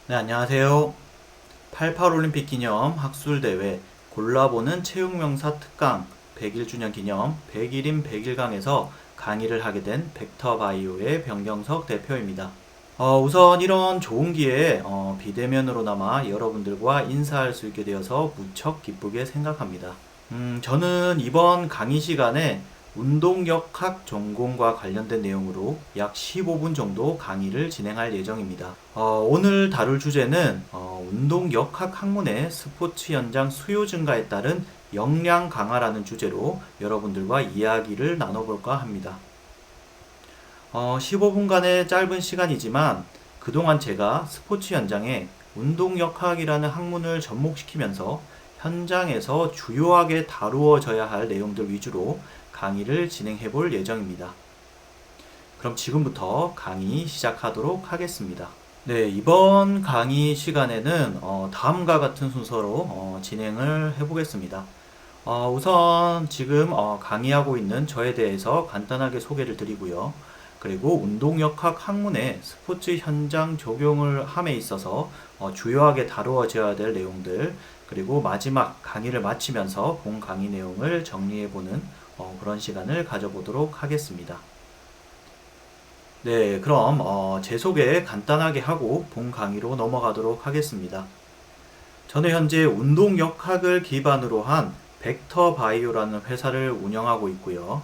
네, 안녕하세요. 88 올림픽 기념 학술대회 골라보는 체육명사 특강 100일 주년 기념 100일인 100일강에서 강의를 하게 된 벡터바이오의 변경석 대표입니다. 우선 이런 좋은 기회에 비대면으로나마 여러분들과 인사할 수 있게 되어서 무척 기쁘게 생각합니다. 저는 이번 강의 시간에 운동역학 전공과 관련된 내용으로 약 15분 정도 강의를 진행할 예정입니다. 오늘 다룰 주제는 운동역학 학문의 스포츠 현장 수요 증가에 따른 역량 강화라는 주제로 여러분들과 이야기를 나눠볼까 합니다. 15분간의 짧은 시간이지만 그동안 제가 스포츠 현장에 운동역학이라는 학문을 접목시키면서 현장에서 주요하게 다루어져야 할 내용들 위주로 강의를 진행해 볼 예정입니다. 그럼 지금부터 강의 시작하도록 하겠습니다. 네, 이번 강의 시간에는 다음과 같은 순서로 진행을 해보겠습니다. 우선 지금 강의하고 있는 저에 대해서 간단하게 소개를 드리고요. 그리고 운동역학 학문의 스포츠 현장 적용을 함에 있어서 주요하게 다루어져야 될 내용들, 그리고 마지막 강의를 마치면서 본 강의 내용을 정리해보는 그런 시간을 가져보도록 하겠습니다. 네, 그럼 제 소개 간단하게 하고 본 강의로 넘어가도록 하겠습니다. 저는 현재 운동역학을 기반으로 한 벡터바이오라는 회사를 운영하고 있고요.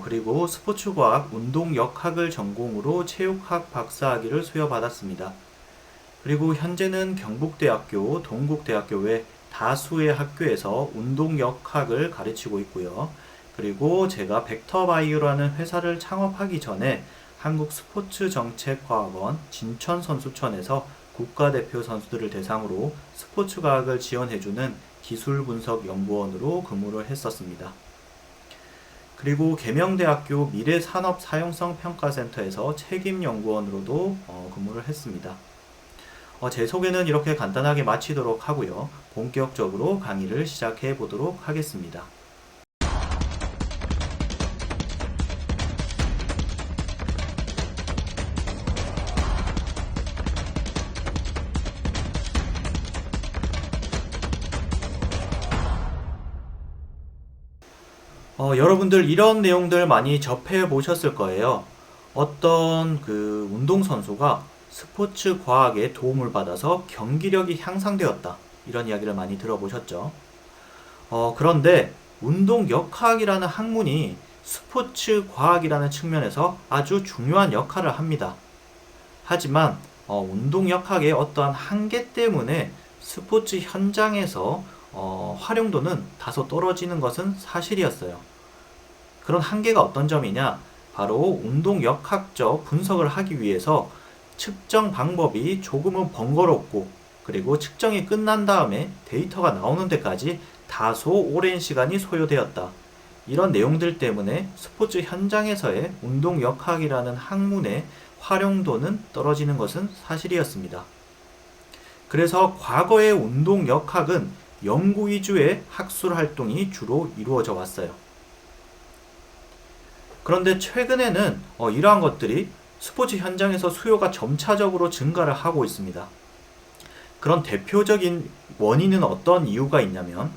그리고 스포츠과학 운동역학을 전공으로 체육학 박사학위를 수여받았습니다. 그리고 현재는 경북대학교, 동국대학교 외 다수의 학교에서 운동역학을 가르치고 있고요. 그리고 제가 벡터바이오라는 회사를 창업하기 전에 한국스포츠정책과학원 진천선수촌에서 국가대표 선수들을 대상으로 스포츠과학을 지원해주는 기술분석연구원으로 근무를 했었습니다. 그리고 계명대학교 미래산업사용성평가센터에서 책임연구원으로도 근무를 했습니다. 제 소개는 이렇게 간단하게 마치도록 하고요. 본격적으로 강의를 시작해 보도록 하겠습니다. 여러분들 이런 내용들 많이 접해 보셨을 거예요. 어떤 그 운동선수가 스포츠 과학에 도움을 받아서 경기력이 향상되었다. 이런 이야기를 많이 들어보셨죠. 그런데 운동역학이라는 학문이 스포츠 과학이라는 측면에서 아주 중요한 역할을 합니다. 하지만 운동역학의 어떠한 한계 때문에 스포츠 현장에서 활용도는 다소 떨어지는 것은 사실이었어요. 그런 한계가 어떤 점이냐? 바로 운동역학적 분석을 하기 위해서 측정 방법이 조금은 번거롭고, 그리고 측정이 끝난 다음에 데이터가 나오는 데까지 다소 오랜 시간이 소요되었다. 이런 내용들 때문에 스포츠 현장에서의 운동역학이라는 학문의 활용도는 떨어지는 것은 사실이었습니다. 그래서 과거의 운동역학은 연구 위주의 학술 활동이 주로 이루어져 왔어요. 그런데 최근에는 이러한 것들이 스포츠 현장에서 수요가 점차적으로 증가를 하고 있습니다. 그런 대표적인 원인은 어떤 이유가 있냐면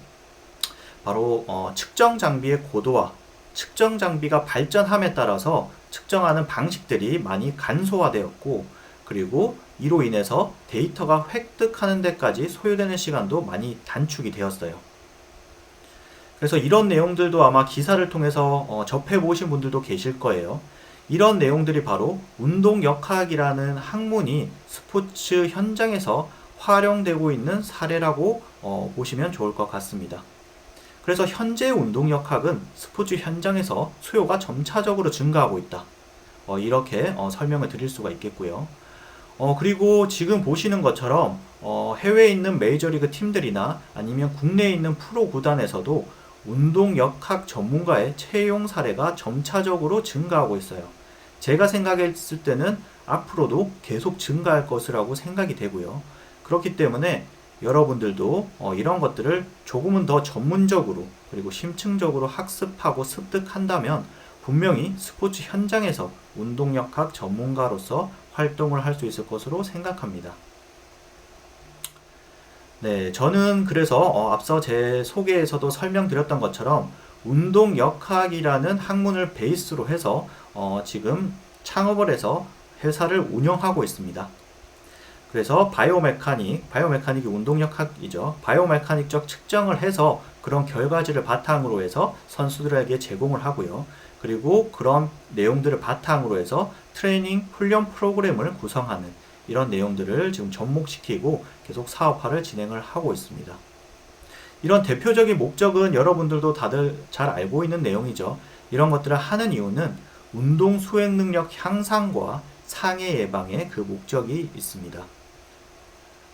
바로 측정 장비의 고도화, 측정 장비가 발전함에 따라서 측정하는 방식들이 많이 간소화되었고, 그리고 이로 인해서 데이터가 획득하는 데까지 소요되는 시간도 많이 단축이 되었어요. 그래서 이런 내용들도 아마 기사를 통해서 접해보신 분들도 계실 거예요. 이런 내용들이 바로 운동역학이라는 학문이 스포츠 현장에서 활용되고 있는 사례라고 보시면 좋을 것 같습니다. 그래서 현재 운동역학은 스포츠 현장에서 수요가 점차적으로 증가하고 있다. 이렇게 설명을 드릴 수가 있겠고요. 그리고 지금 보시는 것처럼 해외에 있는 메이저리그 팀들이나 아니면 국내에 있는 프로 구단에서도 운동역학 전문가의 채용 사례가 점차적으로 증가하고 있어요. 제가 생각했을 때는 앞으로도 계속 증가할 것이라고 생각이 되고요. 그렇기 때문에 여러분들도 이런 것들을 조금은 더 전문적으로 그리고 심층적으로 학습하고 습득한다면 분명히 스포츠 현장에서 운동역학 전문가로서 활동을 할 수 있을 것으로 생각합니다. 네, 저는 그래서 앞서 제 소개에서도 설명드렸던 것처럼 운동 역학이라는 학문을 베이스로 해서 지금 창업을 해서 회사를 운영하고 있습니다. 그래서 바이오메카닉이 운동역학이죠. 바이오메카닉적 측정을 해서 그런 결과지를 바탕으로 해서 선수들에게 제공을 하고요. 그리고 그런 내용들을 바탕으로 해서 트레이닝 훈련 프로그램을 구성하는 이런 내용들을 지금 접목시키고 계속 사업화를 진행을 하고 있습니다. 이런 대표적인 목적은 여러분들도 다들 잘 알고 있는 내용이죠. 이런 것들을 하는 이유는 운동 수행 능력 향상과 상해 예방에 그 목적이 있습니다.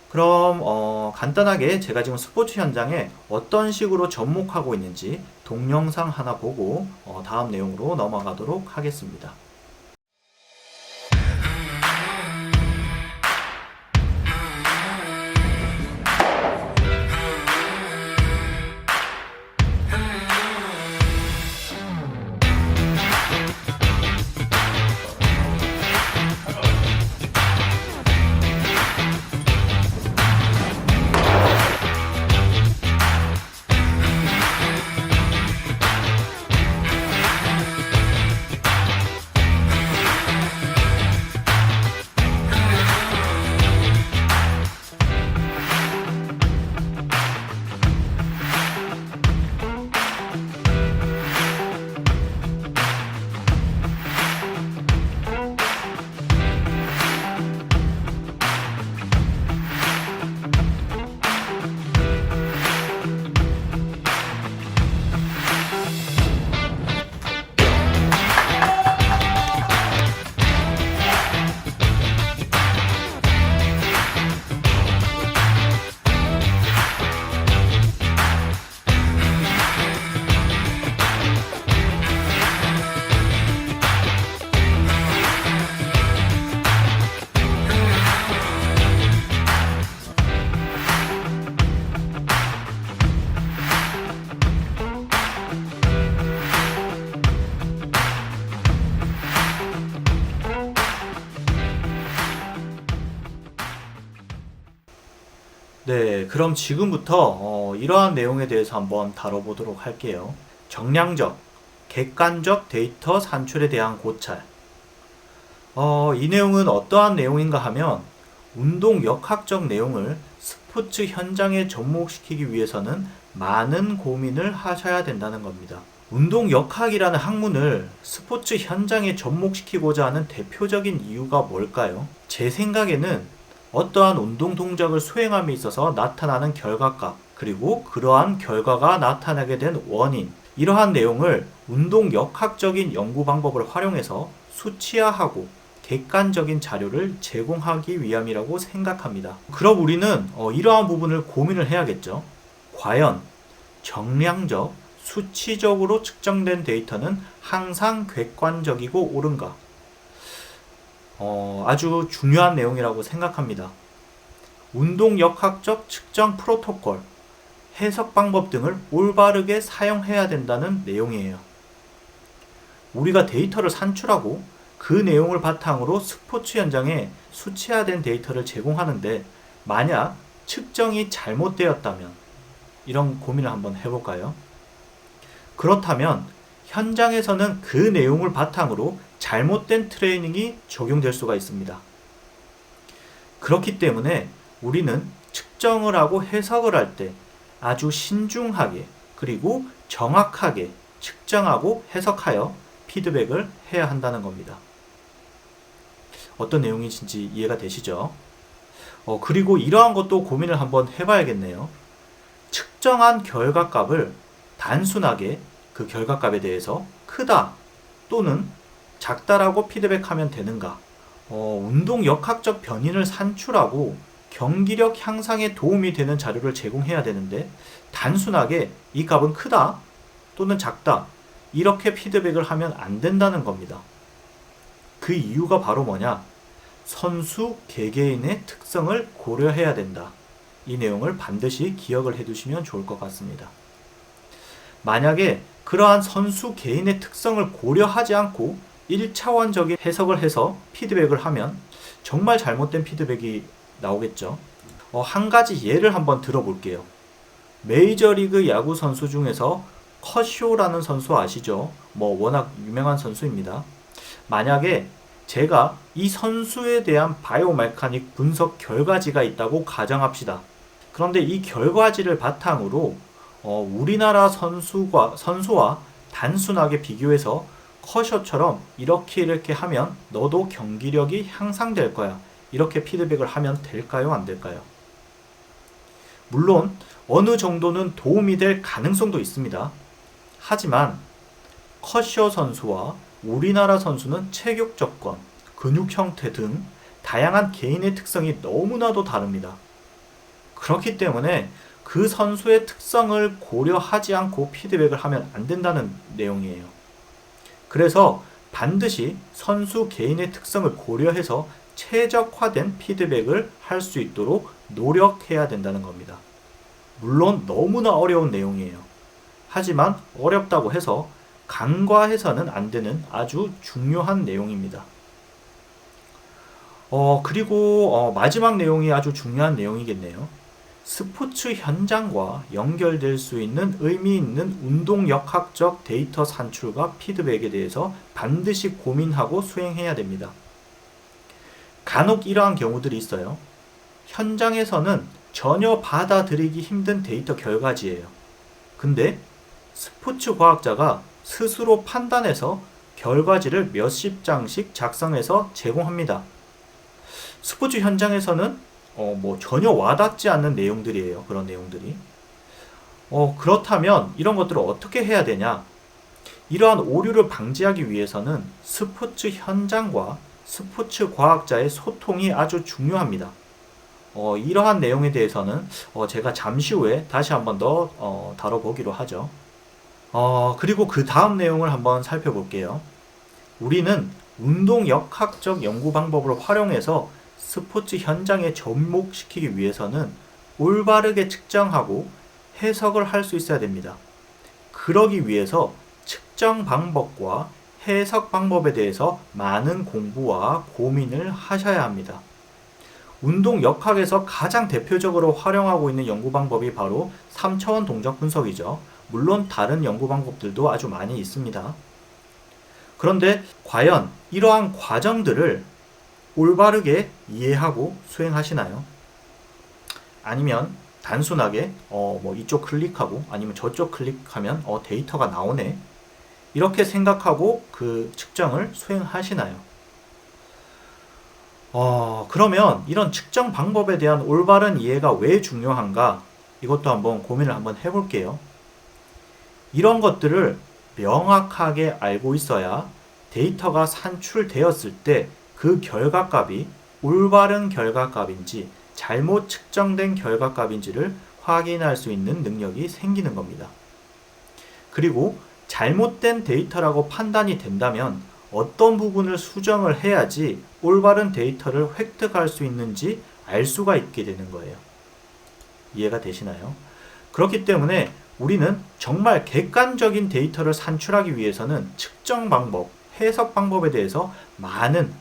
그럼 간단하게 제가 지금 스포츠 현장에 어떤 식으로 접목하고 있는지 동영상 하나 보고 다음 내용으로 넘어가도록 하겠습니다. 네, 그럼 지금부터 이러한 내용에 대해서 한번 다뤄보도록 할게요. 정량적, 객관적 데이터 산출에 대한 고찰. 이 내용은 어떠한 내용인가 하면 운동 역학적 내용을 스포츠 현장에 접목시키기 위해서는 많은 고민을 하셔야 된다는 겁니다. 운동 역학이라는 학문을 스포츠 현장에 접목시키고자 하는 대표적인 이유가 뭘까요? 제 생각에는 어떠한 운동 동작을 수행함에 있어서 나타나는 결과값, 그리고 그러한 결과가 나타나게 된 원인, 이러한 내용을 운동 역학적인 연구 방법을 활용해서 수치화하고 객관적인 자료를 제공하기 위함이라고 생각합니다. 그럼 우리는 이러한 부분을 고민을 해야겠죠. 과연 정량적, 수치적으로 측정된 데이터는 항상 객관적이고 옳은가? 아주 중요한 내용이라고 생각합니다. 운동 역학적 측정 프로토콜, 해석 방법 등을 올바르게 사용해야 된다는 내용이에요. 우리가 데이터를 산출하고 그 내용을 바탕으로 스포츠 현장에 수치화된 데이터를 제공하는데 만약 측정이 잘못되었다면 이런 고민을 한번 해볼까요? 그렇다면 현장에서는 그 내용을 바탕으로 잘못된 트레이닝이 적용될 수가 있습니다. 그렇기 때문에 우리는 측정을 하고 해석을 할 때 아주 신중하게 그리고 정확하게 측정하고 해석하여 피드백을 해야 한다는 겁니다. 어떤 내용인지 이해가 되시죠? 그리고 이러한 것도 고민을 한번 해봐야겠네요. 측정한 결과값을 단순하게 그 결과값에 대해서 크다 또는 작다라고 피드백하면 되는가? 운동 역학적 변인을 산출하고 경기력 향상에 도움이 되는 자료를 제공해야 되는데 단순하게 이 값은 크다 또는 작다 이렇게 피드백을 하면 안 된다는 겁니다. 그 이유가 바로 뭐냐? 선수 개개인의 특성을 고려해야 된다. 이 내용을 반드시 기억을 해두시면 좋을 것 같습니다. 만약에 그러한 선수 개인의 특성을 고려하지 않고 1차원적인 해석을 해서 피드백을 하면 정말 잘못된 피드백이 나오겠죠. 한 가지 예를 한번 들어볼게요. 메이저리그 야구 선수 중에서 커쇼라는 선수 아시죠? 워낙 유명한 선수입니다. 만약에 제가 이 선수에 대한 바이오메카닉 분석 결과지가 있다고 가정합시다. 그런데 이 결과지를 바탕으로 우리나라 선수와 단순하게 비교해서 커쇼처럼 이렇게 하면 너도 경기력이 향상될 거야. 이렇게 피드백을 하면 될까요? 안 될까요? 물론 어느 정도는 도움이 될 가능성도 있습니다. 하지만 커쇼 선수와 우리나라 선수는 체격 조건, 근육 형태 등 다양한 개인의 특성이 너무나도 다릅니다. 그렇기 때문에 그 선수의 특성을 고려하지 않고 피드백을 하면 안 된다는 내용이에요. 그래서 반드시 선수 개인의 특성을 고려해서 최적화된 피드백을 할 수 있도록 노력해야 된다는 겁니다. 물론 너무나 어려운 내용이에요. 하지만 어렵다고 해서 간과해서는 안 되는 아주 중요한 내용입니다. 그리고 마지막 내용이 아주 중요한 내용이겠네요. 스포츠 현장과 연결될 수 있는 의미 있는 운동역학적 데이터 산출과 피드백에 대해서 반드시 고민하고 수행해야 됩니다. 간혹 이러한 경우들이 있어요. 현장에서는 전혀 받아들이기 힘든 데이터 결과지예요. 근데 스포츠 과학자가 스스로 판단해서 결과지를 몇십 장씩 작성해서 제공합니다. 스포츠 현장에서는 전혀 와닿지 않는 내용들이에요. 그런 내용들이. 그렇다면 이런 것들을 어떻게 해야 되냐? 이러한 오류를 방지하기 위해서는 스포츠 현장과 스포츠 과학자의 소통이 아주 중요합니다. 이러한 내용에 대해서는 제가 잠시 후에 다시 한번 더 다뤄보기로 하죠. 그리고 그 다음 내용을 한번 살펴볼게요. 우리는 운동역학적 연구 방법을 활용해서 스포츠 현장에 접목시키기 위해서는 올바르게 측정하고 해석을 할 수 있어야 됩니다. 그러기 위해서 측정 방법과 해석 방법에 대해서 많은 공부와 고민을 하셔야 합니다. 운동역학에서 가장 대표적으로 활용하고 있는 연구 방법이 바로 3차원 동작 분석이죠. 물론 다른 연구 방법들도 아주 많이 있습니다. 그런데 과연 이러한 과정들을 올바르게 이해하고 수행하시나요? 아니면 단순하게 이쪽 클릭하고 아니면 저쪽 클릭하면 데이터가 나오네 이렇게 생각하고 그 측정을 수행하시나요? 그러면 이런 측정 방법에 대한 올바른 이해가 왜 중요한가? 이것도 한번 고민을 한번 해볼게요. 이런 것들을 명확하게 알고 있어야 데이터가 산출되었을 때 그 결과값이 올바른 결과값인지 잘못 측정된 결과값인지를 확인할 수 있는 능력이 생기는 겁니다. 그리고 잘못된 데이터라고 판단이 된다면 어떤 부분을 수정을 해야지 올바른 데이터를 획득할 수 있는지 알 수가 있게 되는 거예요. 이해가 되시나요? 그렇기 때문에 우리는 정말 객관적인 데이터를 산출하기 위해서는 측정 방법, 해석 방법에 대해서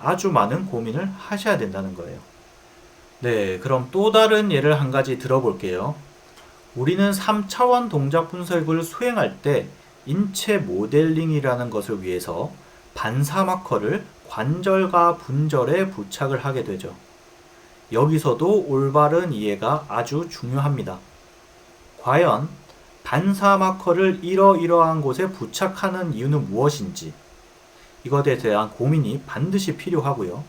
아주 많은 고민을 하셔야 된다는 거예요. 네, 그럼 또 다른 예를 한 가지 들어볼게요. 우리는 3차원 동작 분석을 수행할 때 인체 모델링이라는 것을 위해서 반사 마커를 관절과 분절에 부착을 하게 되죠. 여기서도 올바른 이해가 아주 중요합니다. 과연 반사 마커를 이러이러한 곳에 부착하는 이유는 무엇인지 이것에 대한 고민이 반드시 필요하고요.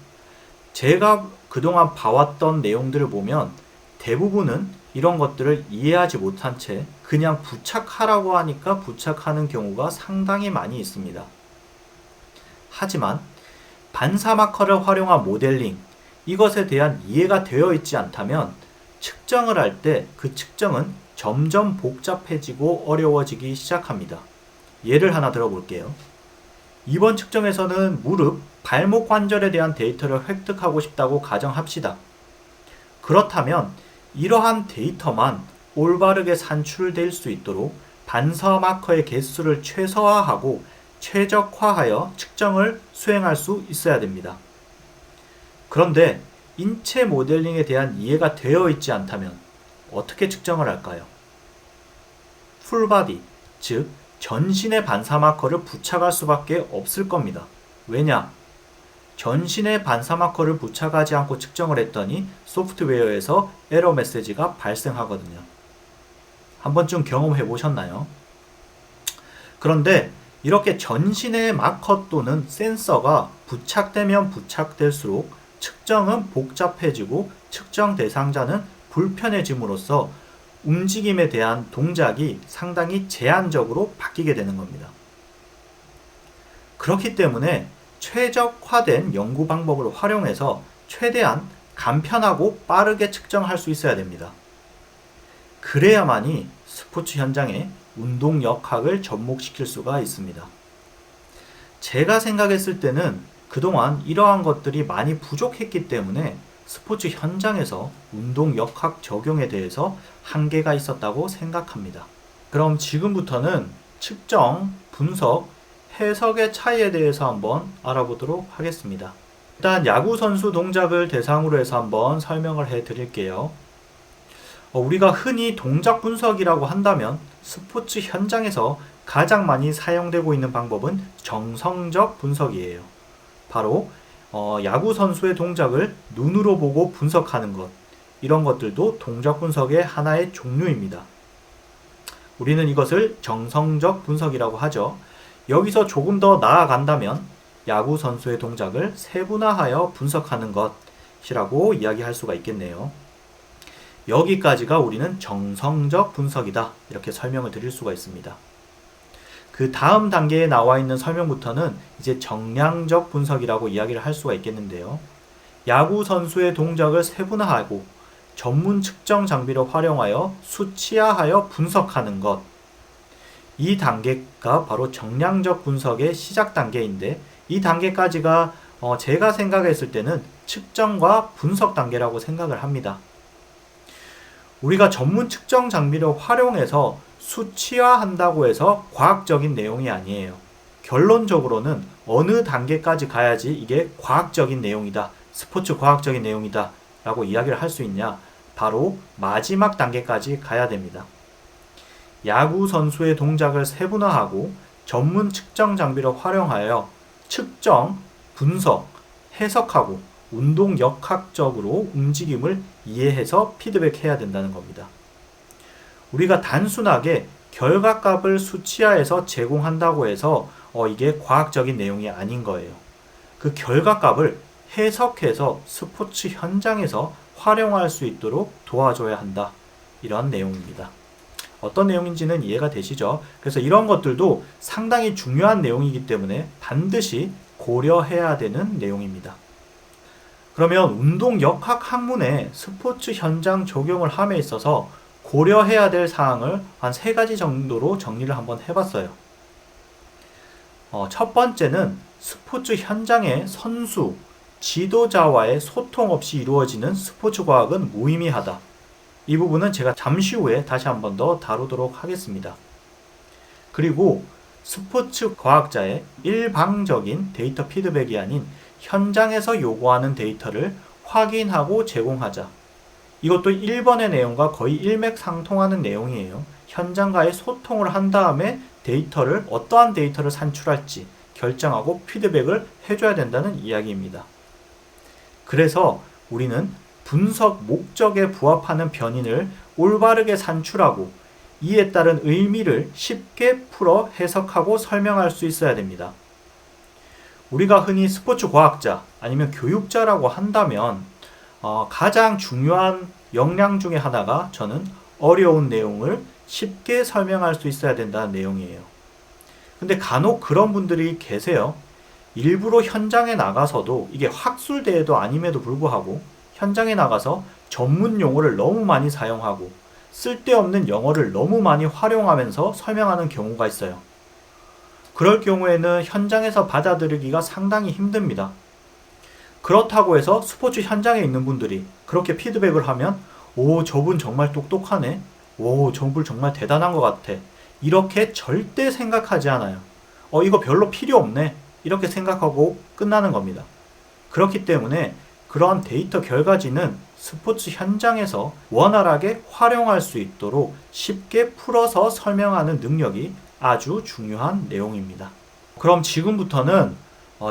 제가 그동안 봐왔던 내용들을 보면 대부분은 이런 것들을 이해하지 못한 채 그냥 부착하라고 하니까 부착하는 경우가 상당히 많이 있습니다. 하지만 반사 마커를 활용한 모델링, 이것에 대한 이해가 되어 있지 않다면 측정을 할 때 그 측정은 점점 복잡해지고 어려워지기 시작합니다. 예를 하나 들어볼게요. 이번 측정에서는 무릎, 발목 관절에 대한 데이터를 획득하고 싶다고 가정합시다. 그렇다면 이러한 데이터만 올바르게 산출될 수 있도록 반사 마커의 개수를 최소화하고 최적화하여 측정을 수행할 수 있어야 됩니다. 그런데 인체 모델링에 대한 이해가 되어 있지 않다면 어떻게 측정을 할까요? 풀바디, 즉 전신의 반사마커를 부착할 수밖에 없을 겁니다. 왜냐? 전신의 반사마커를 부착하지 않고 측정을 했더니 소프트웨어에서 에러 메시지가 발생하거든요. 한 번쯤 경험해 보셨나요? 그런데 이렇게 전신의 마커 또는 센서가 부착되면 부착될수록 측정은 복잡해지고 측정 대상자는 불편해짐으로써 움직임에 대한 동작이 상당히 제한적으로 바뀌게 되는 겁니다. 그렇기 때문에 최적화된 연구 방법을 활용해서 최대한 간편하고 빠르게 측정할 수 있어야 됩니다. 그래야만이 스포츠 현장에 운동 역학을 접목시킬 수가 있습니다. 제가 생각했을 때는 그동안 이러한 것들이 많이 부족했기 때문에 스포츠 현장에서 운동 역학 적용에 대해서 한계가 있었다고 생각합니다. 그럼 지금부터는 측정, 분석, 해석의 차이에 대해서 한번 알아보도록 하겠습니다. 일단 야구 선수 동작을 대상으로 해서 한번 설명을 해 드릴게요. 우리가 흔히 동작 분석이라고 한다면 스포츠 현장에서 가장 많이 사용되고 있는 방법은 정성적 분석이에요. 바로 야구 선수의 동작을 눈으로 보고 분석하는 것, 이런 것들도 동작 분석의 하나의 종류입니다. 우리는 이것을 정성적 분석이라고 하죠. 여기서 조금 더 나아간다면 야구 선수의 동작을 세분화하여 분석하는 것이라고 이야기할 수가 있겠네요. 여기까지가 우리는 정성적 분석이다, 이렇게 설명을 드릴 수가 있습니다. 그 다음 단계에 나와 있는 설명부터는 이제 정량적 분석이라고 이야기를 할 수가 있겠는데요. 야구 선수의 동작을 세분화하고 전문 측정 장비를 활용하여 수치화하여 분석하는 것, 이 단계가 바로 정량적 분석의 시작 단계인데, 이 단계까지가 제가 생각했을 때는 측정과 분석 단계라고 생각을 합니다. 우리가 전문 측정 장비를 활용해서 수치화한다고 해서 과학적인 내용이 아니에요. 결론적으로는 어느 단계까지 가야지 이게 과학적인 내용이다, 스포츠 과학적인 내용이다 라고 이야기를 할 수 있냐? 바로 마지막 단계까지 가야 됩니다. 야구 선수의 동작을 세분화하고 전문 측정 장비를 활용하여 측정, 분석, 해석하고 운동 역학적으로 움직임을 이해해서 피드백해야 된다는 겁니다. 우리가 단순하게 결과값을 수치화해서 제공한다고 해서 이게 과학적인 내용이 아닌 거예요. 그 결과값을 해석해서 스포츠 현장에서 활용할 수 있도록 도와줘야 한다, 이런 내용입니다. 어떤 내용인지는 이해가 되시죠? 그래서 이런 것들도 상당히 중요한 내용이기 때문에 반드시 고려해야 되는 내용입니다. 그러면 운동 역학 학문에 스포츠 현장 적용을 함에 있어서 고려해야 될 사항을 한 3가지 정도로 정리를 한번 해봤어요. 첫 번째는 스포츠 현장의 선수, 지도자와의 소통 없이 이루어지는 스포츠 과학은 무의미하다. 이 부분은 제가 잠시 후에 다시 한번 더 다루도록 하겠습니다. 그리고 스포츠 과학자의 일방적인 데이터 피드백이 아닌 현장에서 요구하는 데이터를 확인하고 제공하자. 이것도 1번의 내용과 거의 일맥상통하는 내용이에요. 현장과의 소통을 한 다음에 어떠한 데이터를 산출할지 결정하고 피드백을 해줘야 된다는 이야기입니다. 그래서 우리는 분석 목적에 부합하는 변인을 올바르게 산출하고 이에 따른 의미를 쉽게 풀어 해석하고 설명할 수 있어야 됩니다. 우리가 흔히 스포츠 과학자 아니면 교육자라고 한다면 가장 중요한 역량 중에 하나가 저는 어려운 내용을 쉽게 설명할 수 있어야 된다는 내용이에요. 근데 간혹 그런 분들이 계세요. 일부러 현장에 나가서도, 이게 학술대회도 아님에도 불구하고 현장에 나가서 전문 용어를 너무 많이 사용하고 쓸데없는 영어를 너무 많이 활용하면서 설명하는 경우가 있어요. 그럴 경우에는 현장에서 받아들이기가 상당히 힘듭니다. 그렇다고 해서 스포츠 현장에 있는 분들이 그렇게 피드백을 하면 오, 저분 정말 똑똑하네, 오, 저분 정말 대단한 것 같아, 이렇게 절대 생각하지 않아요. 이거 별로 필요 없네, 이렇게 생각하고 끝나는 겁니다. 그렇기 때문에 그러한 데이터 결과지는 스포츠 현장에서 원활하게 활용할 수 있도록 쉽게 풀어서 설명하는 능력이 아주 중요한 내용입니다. 그럼 지금부터는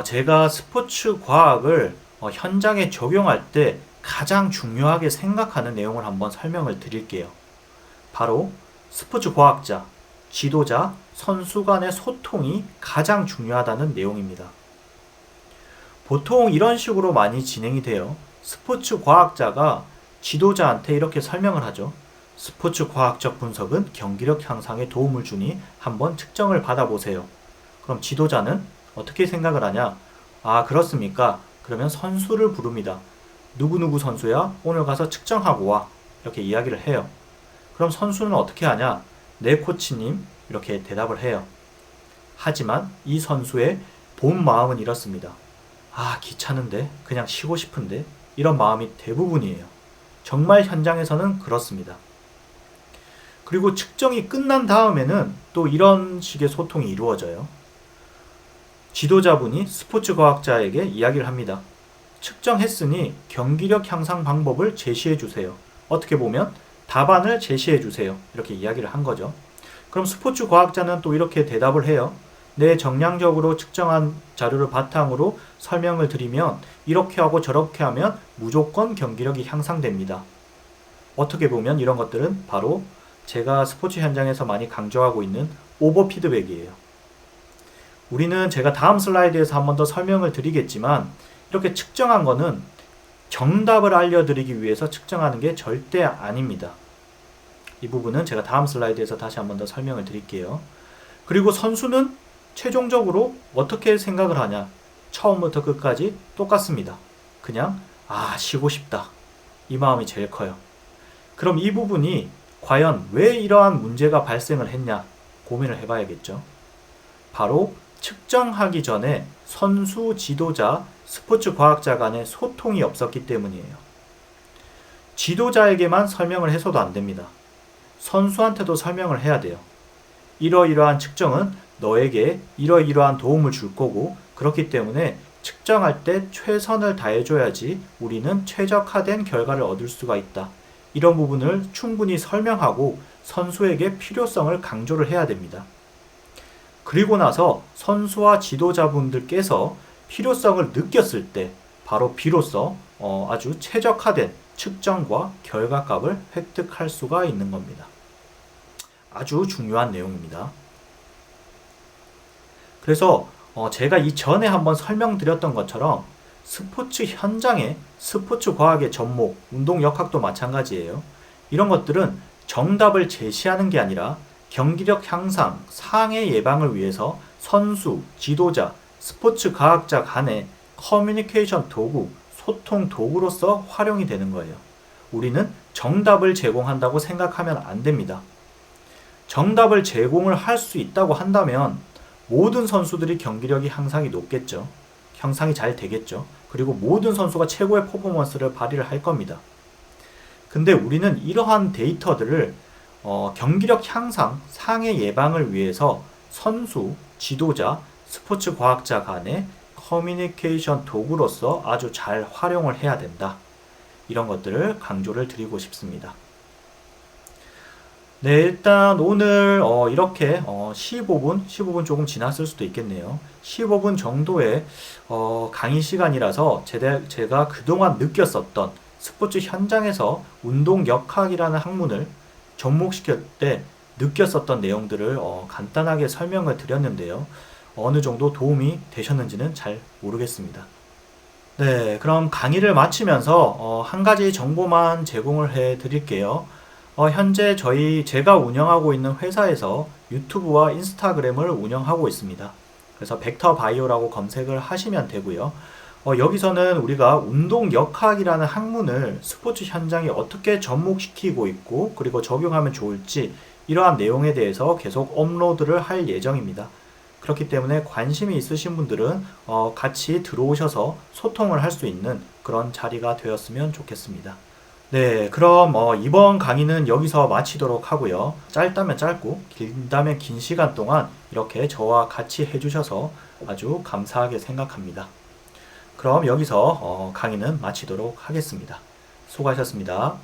제가 스포츠 과학을 현장에 적용할 때 가장 중요하게 생각하는 내용을 한번 설명을 드릴게요. 바로 스포츠 과학자, 지도자, 선수 간의 소통이 가장 중요하다는 내용입니다. 보통 이런 식으로 많이 진행이 돼요. 스포츠 과학자가 지도자한테 이렇게 설명을 하죠. 스포츠 과학적 분석은 경기력 향상에 도움을 주니 한번 측정을 받아보세요. 그럼 지도자는 어떻게 생각을 하냐? 아, 그렇습니까? 그러면 선수를 부릅니다. 누구누구 선수야? 오늘 가서 측정하고 와. 이렇게 이야기를 해요. 그럼 선수는 어떻게 하냐? 네, 코치님. 이렇게 대답을 해요. 하지만 이 선수의 본 마음은 이렇습니다. 아, 귀찮은데? 그냥 쉬고 싶은데? 이런 마음이 대부분이에요. 정말 현장에서는 그렇습니다. 그리고 측정이 끝난 다음에는 또 이런 식의 소통이 이루어져요. 지도자분이 스포츠 과학자에게 이야기를 합니다. 측정했으니 경기력 향상 방법을 제시해 주세요. 어떻게 보면 답안을 제시해 주세요. 이렇게 이야기를 한 거죠. 그럼 스포츠 과학자는 또 이렇게 대답을 해요. 네, 정량적으로 측정한 자료를 바탕으로 설명을 드리면 이렇게 하고 저렇게 하면 무조건 경기력이 향상됩니다. 어떻게 보면 이런 것들은 바로 제가 스포츠 현장에서 많이 강조하고 있는 오버 피드백이에요. 우리는 제가 다음 슬라이드에서 한 번 더 설명을 드리겠지만 이렇게 측정한 거는 정답을 알려드리기 위해서 측정하는 게 절대 아닙니다. 이 부분은 제가 다음 슬라이드에서 다시 한 번 더 설명을 드릴게요. 그리고 선수는 최종적으로 어떻게 생각을 하냐? 처음부터 끝까지 똑같습니다. 그냥 쉬고 싶다. 이 마음이 제일 커요. 그럼 이 부분이 과연 왜 이러한 문제가 발생을 했냐? 고민을 해봐야겠죠. 바로 측정하기 전에 선수, 지도자, 스포츠 과학자 간의 소통이 없었기 때문이에요. 지도자에게만 설명을 해서도 안 됩니다. 선수한테도 설명을 해야 돼요. 이러이러한 측정은 너에게 이러이러한 도움을 줄 거고, 그렇기 때문에 측정할 때 최선을 다해줘야지 우리는 최적화된 결과를 얻을 수가 있다. 이런 부분을 충분히 설명하고 선수에게 필요성을 강조를 해야 됩니다. 그리고 나서 선수와 지도자분들께서 필요성을 느꼈을 때 바로 비로소 아주 최적화된 측정과 결과값을 획득할 수가 있는 겁니다. 아주 중요한 내용입니다. 그래서 제가 이전에 한번 설명드렸던 것처럼 스포츠 현장의 스포츠 과학의 접목, 운동 역학도 마찬가지예요. 이런 것들은 정답을 제시하는 게 아니라 경기력 향상, 상해 예방을 위해서 선수, 지도자, 스포츠 과학자 간의 커뮤니케이션 도구, 소통 도구로서 활용이 되는 거예요. 우리는 정답을 제공한다고 생각하면 안 됩니다. 정답을 제공을 할 수 있다고 한다면 모든 선수들이 경기력이 향상이 높겠죠. 향상이 잘 되겠죠. 그리고 모든 선수가 최고의 퍼포먼스를 발휘를 할 겁니다. 근데 우리는 이러한 데이터들을 경기력 향상, 상해 예방을 위해서 선수, 지도자, 스포츠 과학자 간의 커뮤니케이션 도구로서 아주 잘 활용을 해야 된다. 이런 것들을 강조를 드리고 싶습니다. 네, 일단 오늘 이렇게 15분 조금 지났을 수도 있겠네요. 15분 정도의 강의 시간이라서 제가 그동안 느꼈었던 스포츠 현장에서 운동 역학이라는 학문을 접목시킬 때 느꼈었던 내용들을 간단하게 설명을 드렸는데요. 어느 정도 도움이 되셨는지는 잘 모르겠습니다. 네, 그럼 강의를 마치면서 한 가지 정보만 제공을 해 드릴게요. 현재 제가 운영하고 있는 회사에서 유튜브와 인스타그램을 운영하고 있습니다. 그래서 벡터바이오라고 검색을 하시면 되고요. 여기서는 우리가 운동 역학이라는 학문을 스포츠 현장에 어떻게 접목시키고 있고, 그리고 적용하면 좋을지 이러한 내용에 대해서 계속 업로드를 할 예정입니다. 그렇기 때문에 관심이 있으신 분들은 같이 들어오셔서 소통을 할 수 있는 그런 자리가 되었으면 좋겠습니다. 네, 그럼 이번 강의는 여기서 마치도록 하고요. 짧다면 짧고 길다면 긴 시간 동안 이렇게 저와 같이 해주셔서 아주 감사하게 생각합니다. 그럼 여기서 강의는 마치도록 하겠습니다. 수고하셨습니다.